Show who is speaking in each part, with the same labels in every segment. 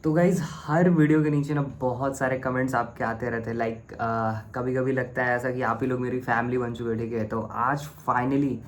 Speaker 1: तो गाइज़ हर वीडियो के नीचे ना बहुत सारे कमेंट्स आपके आते रहते हैं। लाइक कभी कभी लगता है ऐसा कि आप ही लोग मेरी फैमिली बन चुके हो, ठीक है। तो आज फाइनली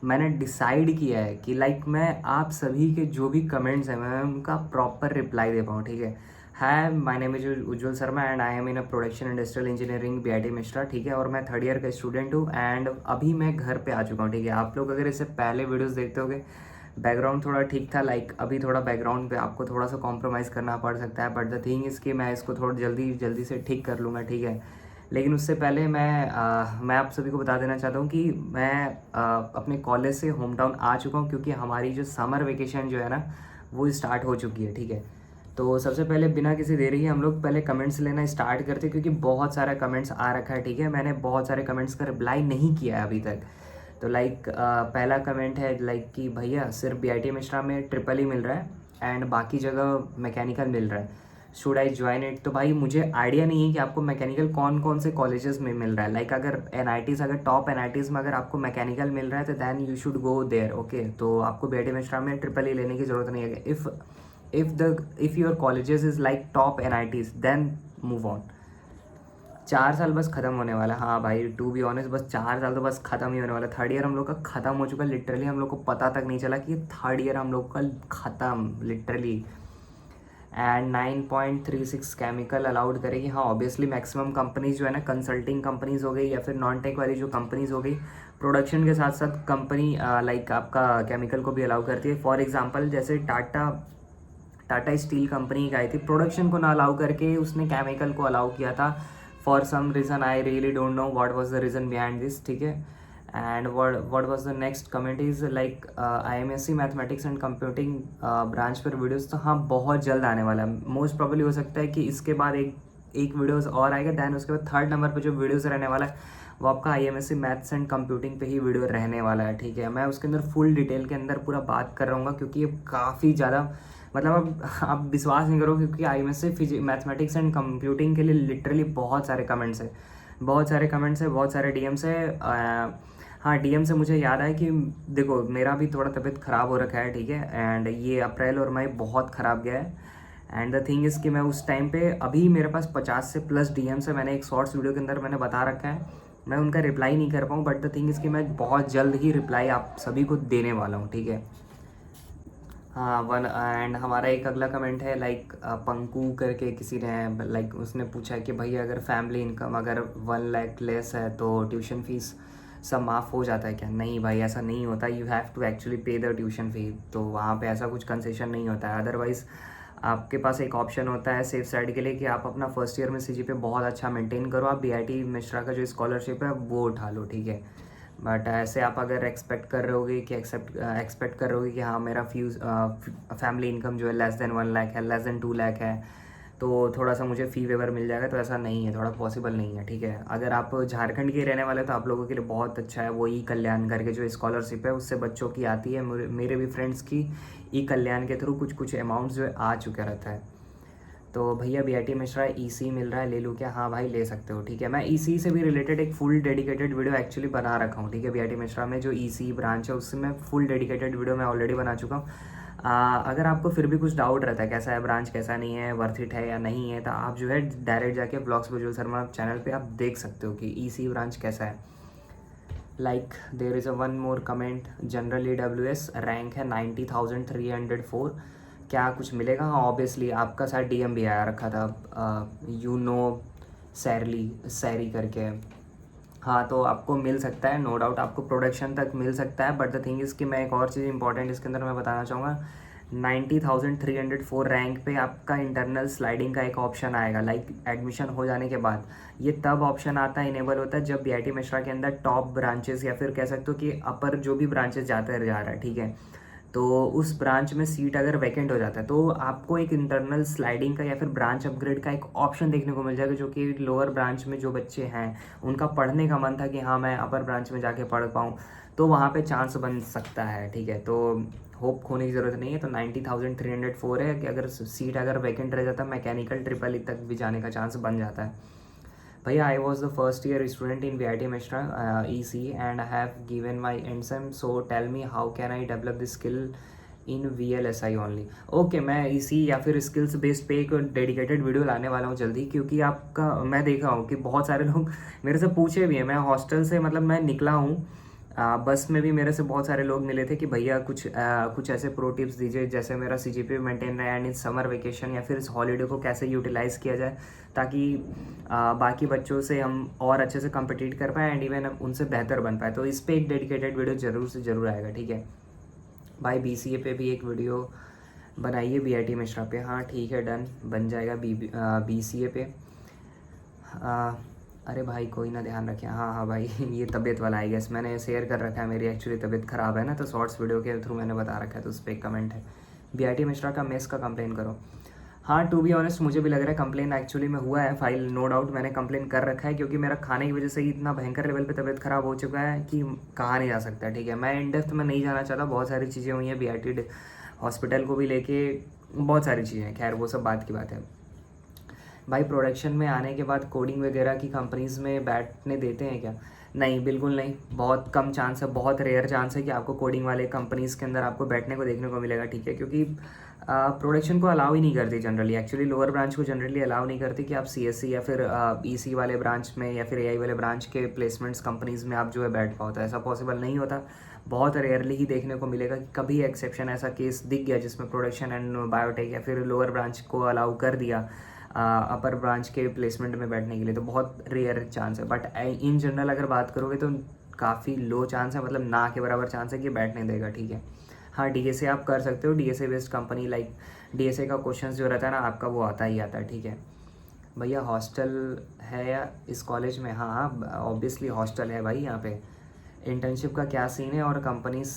Speaker 1: मैंने डिसाइड किया है कि लाइक मैं आप सभी के जो भी कमेंट्स हैं मैं उनका प्रॉपर रिप्लाई दे पाऊँ, ठीक है। Hi, my name is Ujjwal Sharma and I am in a production industrial engineering BIT Mesra, ठीक है। और मैं थर्ड ईयर का स्टूडेंट हूँ एंड अभी मैं घर पे आ चुका हूँ, ठीक है। आप लोग अगर इससे पहले वीडियोस देखते होगे बैकग्राउंड थोड़ा ठीक था, लाइक अभी थोड़ा बैकग्राउंड पे आपको थोड़ा सा कॉम्प्रोमाइज़ करना पड़ सकता है, बट द थिंग इज़ कि मैं इसको थोड़ा जल्दी जल्दी से ठीक कर लूँगा, ठीक है। लेकिन उससे पहले मैं आप सभी को बता देना चाहता हूँ कि मैं अपने कॉलेज से होम टाउन आ चुका हूँ, क्योंकि हमारी जो समर वेकेशन जो है ना वो स्टार्ट हो चुकी है, ठीक है। तो सबसे पहले बिना किसी देरी के हम लोग पहले कमेंट्स लेना स्टार्ट करते हैं, क्योंकि बहुत सारा कमेंट्स आ रखा है, ठीक है। मैंने बहुत सारे कमेंट्स का रिप्लाई नहीं किया है अभी तक। तो लाइक पहला कमेंट है लाइक कि भैया सिर्फ बीआईटी मिश्रा में ट्रिपल ही मिल रहा है एंड बाकी जगह मैकेनिकल मिल रहा है, शुड आई ज्वाइन इट। तो भाई मुझे आइडिया नहीं है कि आपको मैकेनिकल कौन कौन से कॉलेजेस में मिल रहा है। लाइक अगर एनआईटीज़, अगर टॉप एनआईटीज़ में अगर आपको मैकेनिकल मिल रहा है तो then you should go there, okay. तो आपको बीआईटी मिश्रा में ट्रिपल ही लेने की ज़रूरत नहीं है। If your colleges is like top NITs then move on. 4 साल बस ख़त्म होने वाला है। हाँ भाई, टू बी ऑनेस्ट बस 4 साल तो बस ख़त्म ही होने वाला है। थर्ड ईयर हम लोग का ख़त्म हो चुका है लिटरली। हम लोग को पता तक नहीं चला कि थर्ड ईयर हम लोग का ख़त्म लिटरली। एंड 9.36 केमिकल अलाउड करेगी। हाँ ऑब्वियसली मैक्सिमम कंपनीज जो है ना, कंसल्टिंग कंपनीज हो गई या फिर नॉन टेक वाली जो कंपनीज हो गई, प्रोडक्शन के साथ साथ कंपनी लाइक आपका केमिकल को भी अलाउ करती है। फॉर एग्जांपल जैसे टाटा टाटा स्टील कंपनी आई थी, प्रोडक्शन को ना अलाउ करके उसने केमिकल को अलाउ किया था for some reason. I really don't know what was the reason behind this, ठीक है। And what was the next comment is like IMSc mathematics and computing branch पर वीडियोस। तो हाँ बहुत जल्द आने वाला है। मोस्ट प्रोबेबली हो सकता है कि इसके बाद एक एक वीडियोस और आएगा, दैन उसके बाद थर्ड नंबर पे जो वीडियोस रहने वाला है वो आपका आईएमएससी मैथ्स एंड कंप्यूटिंग पे ही वीडियो रहने वाला है, ठीक है। मैं उसके अंदर फुल डिटेल के अंदर पूरा बात कर रहा हूँ, क्योंकि ये काफ़ी ज़्यादा मतलब अब आप विश्वास नहीं करोगे, क्योंकि आईएमएससी मैथमेटिक्स एंड कंप्यूटिंग के लिए लिटरली बहुत सारे कमेंट्स है, बहुत सारे कमेंट्स है, बहुत सारे डीएम्स है। हाँ डीएम से मुझे याद आया कि देखो मेरा भी थोड़ा तबीयत ख़राब हो रखा है, ठीक है। एंड ये अप्रैल और मई बहुत ख़राब गया है। एंड द थिंग इज़ कि मैं उस टाइम पे अभी मेरे पास 50 से प्लस डीएम्स है। मैंने एक शॉर्ट्स वीडियो के अंदर मैंने बता रखा है, मैं उनका रिप्लाई नहीं कर पाऊँ, बट द थिंग इज़ कि मैं बहुत जल्द ही रिप्लाई आप सभी को देने वाला हूँ, ठीक है। हाँ वन एंड हमारा एक अगला कमेंट है लाइक पंकु करके किसी ने, लाइक उसने पूछा है कि भैया अगर फैमिली इनकम अगर 1 लाख लेस है तो ट्यूशन फीस सब माफ़ हो जाता है क्या? नहीं भाई ऐसा नहीं होता। यू हैव टू एक्चुअली पे द ट्यूशन फी। तो वहाँ पे ऐसा कुछ कंसेशन नहीं होता है। अदरवाइज़ आपके पास एक ऑप्शन होता है सेफ साइड के लिए कि आप अपना फर्स्ट ईयर में सीजीपीए बहुत अच्छा मेंटेन करो, आप बीआईटी मिश्रा का जो स्कॉलरशिप है वो उठा लो, ठीक है। बट ऐसे आप अगर एक्सपेक्ट कर रहे होगे कि एक्सपेक्ट कर रहे होगे कि हाँ मेरा फैमिली इनकम जो है लेस देन 1 लाख है, लेस देन 2 लाख है, तो थोड़ा सा मुझे फ़ी वेवर मिल जाएगा, तो ऐसा नहीं है, थोड़ा पॉसिबल नहीं है, ठीक है। अगर आप झारखंड के रहने वाले तो आप लोगों के लिए बहुत अच्छा है। वो ई कल्याण करके जो स्कॉलरशिप है उससे बच्चों की आती है। मेरे भी फ्रेंड्स की ई कल्याण के थ्रू कुछ कुछ अमाउंट्स जो है आ चुका रहता है। तो भैया बीआईटी मिश्रा ईसी मिल रहा है, ले लूँ क्या? हाँ भाई ले सकते हो, ठीक है। मैं ईसी से भी रिलेटेड एक फुल डेडिकेटेड वीडियो एक्चुअली बना रखा हूँ, ठीक है। बीआईटी मिश्रा में जो ईसी ब्रांच है उससे मैं फुल डेडिकेटेड वीडियो मैं ऑलरेडी बना चुका हूँ। अगर आपको फिर भी कुछ डाउट रहता है कैसा है ब्रांच, कैसा नहीं है, वर्थ इट है या नहीं है, तो आप जो है डायरेक्ट जाके ब्लॉग्स उज्ज्वल शर्मा चैनल पर आप देख सकते हो कि ईसी ब्रांच कैसा है। Like there is a one more comment, general EWS rank है 90,304, क्या कुछ मिलेगा? हाँ ऑब्वियसली आपका शायद डीएम भी आया रखा था, यू नो सैरी करके। हाँ तो आपको मिल सकता है, नो डाउट आपको प्रोडक्शन तक मिल सकता है। बट द थिंग इज़ कि मैं एक और चीज़ इंपॉर्टेंट इसके अंदर मैं बताना चाहूँगा, 90,304 रैंक पे आपका इंटरनल स्लाइडिंग का एक ऑप्शन आएगा लाइक एडमिशन हो जाने के बाद। ये तब ऑप्शन आता है, इनेबल होता है, जब बीआईटी मिश्रा के अंदर टॉप ब्रांचेस या फिर कह सकते हो कि अपर जो भी ब्रांचेस जाते जा रहा है, ठीक है। तो उस ब्रांच में सीट अगर वैकेंट हो जाता है तो आपको एक इंटरनल स्लाइडिंग का या फिर ब्रांच अपग्रेड का एक ऑप्शन देखने को मिल जाएगा, जो कि लोअर ब्रांच में जो बच्चे हैं उनका पढ़ने का मन था कि हाँ मैं अपर ब्रांच में जाके पढ़ पाऊँ, तो वहाँ पे चांस बन सकता है, ठीक है। तो होप खोने की ज़रूरत नहीं है। तो 90,304 है कि अगर सीट अगर वैकेंट रह जाता मैकेनिकल ट्रिपल ई तक भी जाने का चांस बन जाता है। भैया I was the first year student in BIT Mesra EC and I have given my end sem, so tell me how can I develop this skill in VLSI only. Okay, मैं इसी या फिर स्किल्स बेस्ड पे एक dedicated video लाने वाला हूँ जल्दी, क्योंकि आपका मैं देखा हूँ कि बहुत सारे लोग मेरे से पूछे भी हैं। मैं हॉस्टल से मतलब मैं निकला हूँ, बस में भी मेरे से बहुत सारे लोग मिले थे कि भैया कुछ ऐसे प्रो टिप्स दीजिए, जैसे मेरा CGPA मेंटेन रहे एंड इन समर वेकेशन या फिर इस हॉलीडे को कैसे यूटिलाइज़ किया जाए, ताकि बाकी बच्चों से हम और अच्छे से कम्पिटिट कर पाए एंड इवन उनसे बेहतर बन पाए। तो इस पर एक डेडिकेटेड वीडियो ज़रूर से ज़रूर आएगा, ठीक है भाई। BCA पे भी एक वीडियो बनाइए, BIT मिश्रा पे। हाँ ठीक है, डन, बन जाएगा। BCA पे अरे भाई कोई ना, ध्यान रखें। हाँ हाँ भाई ये तबीयत वाला आई गेस, मैंने शेयर कर रखा है, मेरी एक्चुअली तबीयत ख़राब है ना, तो शॉर्ट्स वीडियो के थ्रू मैंने बता रखा है, तो उस पर एक कमेंट है, BIT मिश्रा का मेस का कंप्लेन करो। हाँ टू बी ऑनेस्ट मुझे भी लग रहा है कंप्लेन एक्चुअली में हुआ है, फाइल नो डाउट मैंने कंप्लेन कर रखा है, क्योंकि मेरा खाने की वजह से ही इतना भयंकर लेवल पे तबीयत ख़राब हो चुका है कि कहा नहीं जा सकता, ठीक है। मैं इन डेप्थ में नहीं जाना चाहता, बहुत सारी चीज़ें हुई हैं BIT हॉस्पिटल को भी लेके, बहुत सारी चीज़ें हैं, खैर वो सब बात की बात है। भाई प्रोडक्शन में आने के बाद कोडिंग वगैरह की कंपनीज़ में बैठने देते हैं क्या? नहीं, बिल्कुल नहीं, बहुत कम चांस है, बहुत रेयर चांस है कि आपको कोडिंग वाले कंपनीज़ के अंदर आपको बैठने को देखने को मिलेगा, ठीक है। क्योंकि प्रोडक्शन को अलाउ ही नहीं करती जनरली, एक्चुअली लोअर ब्रांच को जनरली अलाउ नहीं करती कि आप CSC या फिर EC वाले ब्रांच में या फिर AI वाले ब्रांच के प्लेसमेंट्स कंपनीज़ में आप जो है बैठ पाओ, तो ऐसा पॉसिबल नहीं होता। बहुत रेयरली ही देखने को मिलेगा कि कभी एक्सेप्शन ऐसा केस दिख गया जिसमें प्रोडक्शन एंड बायोटेक या फिर लोअर ब्रांच को अलाउ कर दिया अपर ब्रांच के प्लेसमेंट में बैठने के लिए, तो बहुत रेयर चांस है। बट इन जनरल अगर बात करोगे तो काफ़ी लो चांस है, मतलब ना के बराबर चांस है कि बैठने देगा, ठीक है। हाँ DSA आप कर सकते हो, DSA based company, like DSA का क्वेश्चन जो रहता है ना आपका, वो आता ही आता है, ठीक है। भैया हॉस्टल है या इस कॉलेज में? हाँ हाँ ऑब्वियसली हॉस्टल है भाई यहाँ पे। इंटर्नशिप का क्या सीन है, और कंपनीज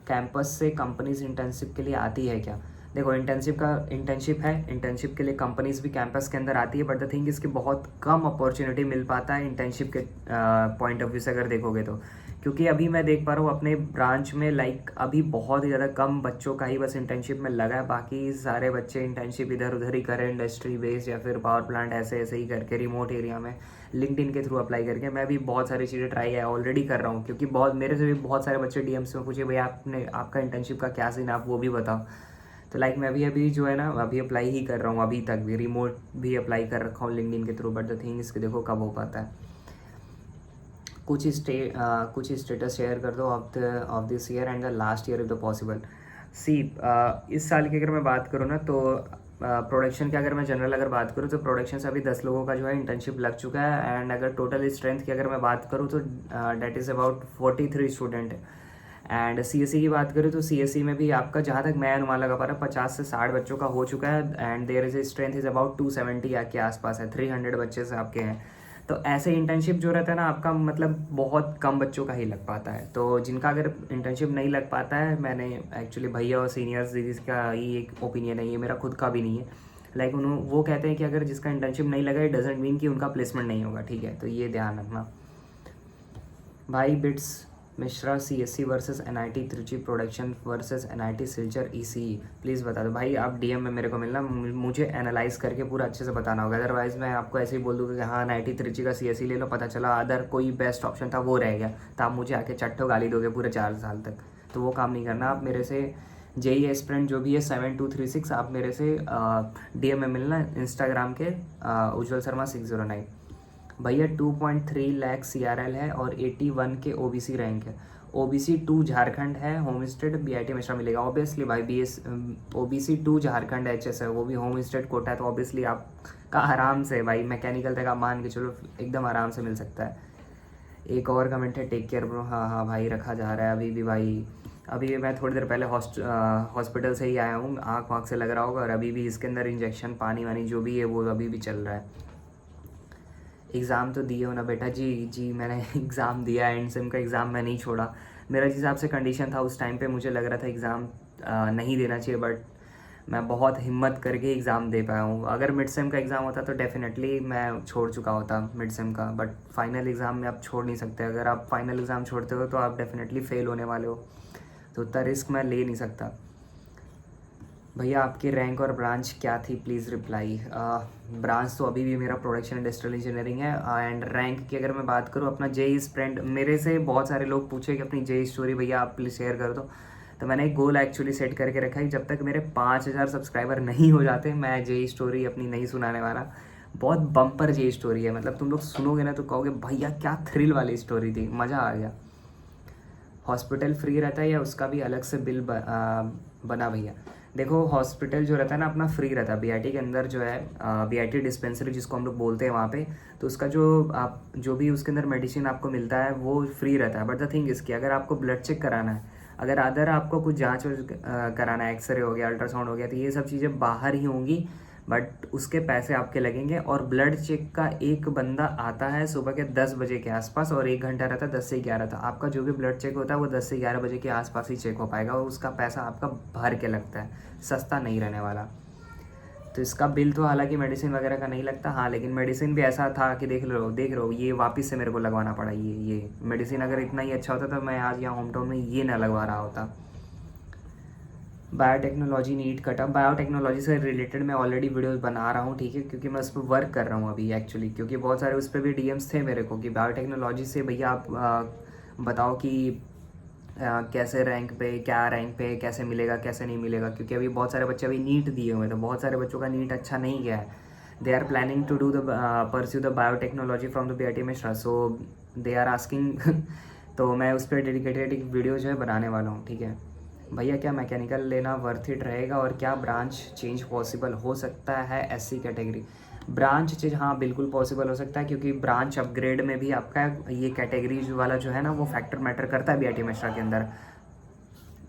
Speaker 1: कैंपस से कंपनीज इंटर्नशिप के लिए आती है क्या? देखो इंटर्नशिप है, इंटर्नशिप के लिए कंपनीज भी कैंपस के अंदर आती है, बट द थिंग इसकी बहुत कम अपॉर्चुनिटी मिल पाता है इंटर्नशिप के पॉइंट ऑफ व्यू से अगर देखोगे तो। क्योंकि अभी मैं देख पा रहा हूँ अपने ब्रांच में, लाइक अभी बहुत ही ज़्यादा कम बच्चों का ही बस इंटर्नशिप में लगा है, बाकी सारे बच्चे इंटर्नशिप इधर उधर ही करें, इंडस्ट्री बेस्ड या फिर पावर प्लांट ऐसे ऐसे ही करके रिमोट एरिया में लिंक्डइन के थ्रू अप्लाई करके। मैं भी बहुत सारी चीज़ें ट्राई है ऑलरेडी कर रहा हूँ, क्योंकि बहुत मेरे से भी बहुत सारे बच्चे DMs में पूछे भैया आपने आपका इंटर्नशिप का क्या सीन है, आप वो भी बताओ। तो लाइक मैं भी अभी जो है ना अभी अप्लाई ही कर रहा हूँ, अभी तक भी रिमोट भी अप्लाई कर रखा हूँ लिंक्डइन के थ्रू, बट द थिंग इसके देखो कब हो पाता है। कुछ स्टेटस शेयर कर दो of this year and the last year if the possible. See इस साल की अगर मैं बात करूँ ना, तो प्रोडक्शन की अगर मैं जनरल अगर बात करूँ तो प्रोडक्शन से अभी 10 लोगों का जो है इंटर्नशिप लग चुका है, एंड अगर टोटल स्ट्रेंथ की अगर मैं बात करूँ तो डेट इज़ अबाउट 43 स्टूडेंट है। एंड CSE की बात करूँ तो CSE में भी आपका जहाँ तक मैं अनुमान लगा पा रहा 50 से 60 बच्चों का हो चुका है, and there is strength is about 270 के आसपास है, 300 बच्चे से आपके हैं। तो ऐसे इंटर्नशिप जो रहता है ना आपका, मतलब बहुत कम बच्चों का ही लग पाता है। तो जिनका अगर इंटर्नशिप नहीं लग पाता है, मैंने एक्चुअली भैया और सीनियर्स दीदी का ही एक ओपिनियन है, ये मेरा खुद का भी नहीं है, लाइक वो कहते हैं कि अगर जिसका इंटर्नशिप नहीं लगा, इट डजेंट मीन कि उनका प्लेसमेंट नहीं होगा, ठीक है। तो ये ध्यान रखना भाई। Bits Mishra CSC versus NIT Trichy production versus NIT Silchar ECE, please बता दो भाई। आप DM में मेरे को मिलना, मुझे एनालाइज करके पूरा अच्छे से बताना होगा, अदरवाइज़ मैं आपको ऐसे ही बोल दूँगा कि हाँ NIT त्रिची का CSE ले लो, पता चला अदर कोई बेस्ट ऑप्शन था वो रह गया, तो आप मुझे आके चट्टो गाली दोगे पूरे 4 साल तक, तो वो काम नहीं करना। आप मेरे से JEE एस्पिरेंट जो भी है 7236, आप मेरे से DM में मिलना, इंस्टाग्राम के उज्जवल शर्मा 609। भैया 2.3 लाख CRL है और 81 के OBC रैंक है, OBC 2 झारखंड है, होम स्टेट BIT मिश्रा मिलेगा ऑब्वियसली भाई। OBC 2 झारखंड HS है, वो भी होम स्टेट कोटा है, तो ऑब्वियसली आपका आराम से भाई मैकेनिकल तक आप मान के चलो एकदम आराम से मिल सकता है। एक और कमेंट है, टेक केयर ब्रो। हाँ हाँ भाई रखा जा रहा है अभी भी भाई। अभी मैं थोड़ी देर पहले हॉस्पिटल से ही आया हूँ, आँख वाँख से लग रहा होगा, और अभी भी इसके अंदर इंजेक्शन पानी वानी जो भी है वो अभी भी चल रहा है। एग्ज़ाम तो दिए हो ना बेटा? जी जी मैंने एग्ज़ाम दिया, एंड सेम का एग्ज़ाम मैं नहीं छोड़ा। मेरा जिस हिसाब से कंडीशन था उस टाइम पे मुझे लग रहा था एग्ज़ाम नहीं देना चाहिए, बट मैं बहुत हिम्मत करके एग्ज़ाम दे पाया हूँ। अगर मिड सेम का एग्ज़ाम होता तो डेफिनेटली मैं छोड़ चुका होता मिड सेम का, बट फाइनल एग्ज़ाम में आप छोड़ नहीं सकते। अगर आप फाइनल एग्ज़ाम छोड़ते हो तो आप डेफिनेटली फ़ेल होने वाले हो, तो उतना रिस्क मैं ले नहीं सकता। भैया आपकी रैंक और ब्रांच क्या थी, प्लीज़ रिप्लाई। ब्रांच तो अभी भी मेरा प्रोडक्शन इंडस्ट्रियल इंजीनियरिंग है, एंड रैंक की अगर मैं बात करूँ अपना JEE स्प्रेंट, मेरे से बहुत सारे लोग पूछे कि अपनी JEE स्टोरी भैया आप प्लीज़ शेयर कर दो। तो मैंने एक गोल एक्चुअली सेट करके रखा है, जब तक मेरे 5,000 सब्सक्राइबर नहीं हो जाते मैं जेई स्टोरी अपनी नहीं सुनाने वाला। बहुत बम्पर जेई स्टोरी है, मतलब तुम लोग सुनोगे ना तो कहोगे भैया क्या थ्रिल वाली स्टोरी थी, मज़ा आ गया। हॉस्पिटल फ्री रहता है या उसका भी अलग से बिल बना भैया? देखो हॉस्पिटल जो रहता है ना अपना फ्री रहता है, बीआईटी के अंदर जो है बीआईटी डिस्पेंसरी जिसको हम लोग बोलते हैं वहाँ पे, तो उसका जो भी उसके अंदर मेडिसिन आपको मिलता है वो फ्री रहता है। बट द थिंग इसकी, अगर आपको ब्लड चेक कराना है, अगर अदर आपको कुछ जाँच कराना है, एक्सरे हो गया, अल्ट्रासाउंड हो गया, तो ये सब चीज़ें बाहर ही होंगी, बट उसके पैसे आपके लगेंगे। और ब्लड चेक का एक बंदा आता है सुबह के 10 बजे के आसपास और 1 घंटा रहता है 10 से 11 तक। आपका जो भी ब्लड चेक होता है वो 10 से 11 बजे के आसपास ही चेक हो पाएगा और उसका पैसा आपका भर के लगता है, सस्ता नहीं रहने वाला। तो इसका बिल तो हालांकि मेडिसिन वगैरह का नहीं लगता, हाँ, लेकिन मेडिसिन भी ऐसा था कि देख रहे हो ये वापस से मेरे को लगवाना पड़ा। ये मेडिसिन अगर इतना ही अच्छा होता तो मैं आज यहाँ होम टाउन में ये ना लगवा रहा होता। बायोटेक्नोलॉजी नीट कटअप, बायोटेक्नोलॉजी से रिलेटेड मैं ऑलरेडी वीडियोस बना रहा हूँ, ठीक है, क्योंकि मैं उस पर वर्क कर रहा हूँ अभी एक्चुअली, क्योंकि बहुत सारे उस पर भी डीएम्स थे मेरे को कि बायोटेक्नोलॉजी से भैया आप बताओ कि कैसे रैंक पे, क्या रैंक पे कैसे मिलेगा कैसे नहीं मिलेगा, क्योंकि अभी बहुत सारे बच्चे अभी नीट दिए हुए हैं, तो बहुत सारे बच्चों का नीट अच्छा नहीं गया है। They are planning to do the pursue the biotechnology from the BIT Mesra, so they are asking तो मैं उस पर डेडिकेटेड एक वीडियो जो है बनाने वाला हूँ, ठीक है भैया। क्या मैकेनिकल लेना वर्थ इट रहेगा और क्या ब्रांच चेंज पॉसिबल हो सकता है एससी कैटेगरी? ब्रांच चेंज हाँ बिल्कुल पॉसिबल हो सकता है, क्योंकि ब्रांच अपग्रेड में भी आपका ये कैटेगरी वाला जो है ना वो फैक्टर मैटर करता है बीआईटी मिश्रा के अंदर।